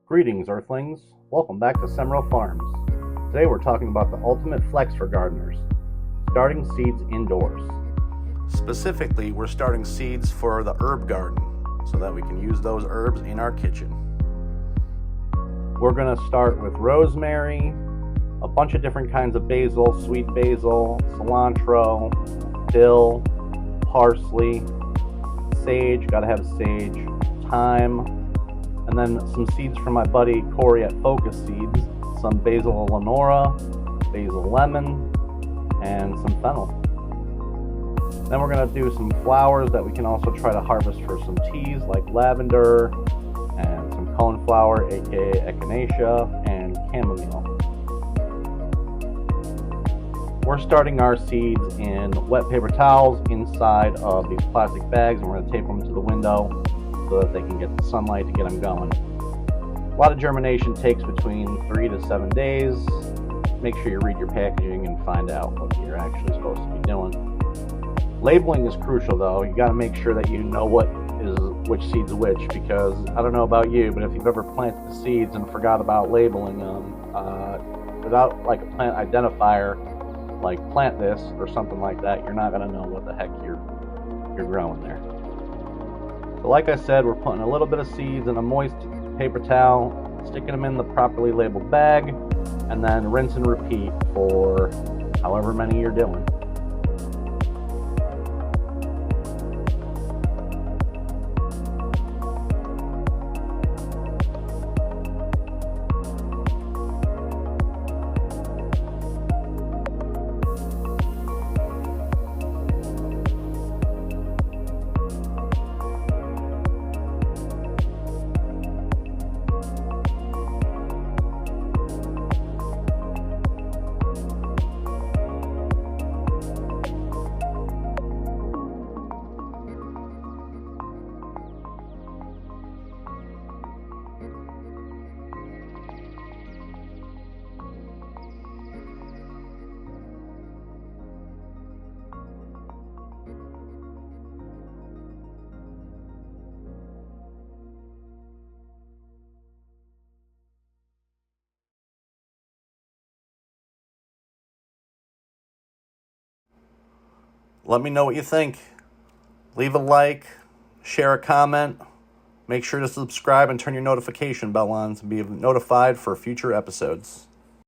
Greetings, Earthlings. Welcome back to Semrow Farms. Today we're talking about the ultimate flex for gardeners, starting seeds indoors. Specifically, we're starting seeds for the herb garden so that we can use those herbs in our kitchen. We're going to start with rosemary, a bunch of different kinds of basil, sweet basil, cilantro, dill, parsley, sage, gotta have sage, thyme, and then some seeds from my buddy Corey at Phocas Seeds, some basil Lenora, basil lemon, and some fennel. Then we're going to do some flowers that we can also try to harvest for some teas, like lavender, and some coneflower, aka echinacea, and chamomile. We're starting our seeds in wet paper towels inside of these plastic bags, and we're going to tape them to the window so that they can get the sunlight to get them going. A lot of germination takes between 3 to 7 days. Make sure you read your packaging and find out what you're actually supposed to be doing. Labeling is crucial though. You got to make sure that you know which seed's which, because I don't know about you, but if you've ever planted seeds and forgot about labeling them, without like a plant identifier, like plant this or something like that, you're not going to know what the heck you're growing there. So like I said, we're putting a little bit of seeds in a moist paper towel, sticking them in the properly labeled bag, and then rinse and repeat for however many you're doing. Let me know what you think. Leave a like, share a comment. Make sure to subscribe and turn your notification bell on to be notified for future episodes.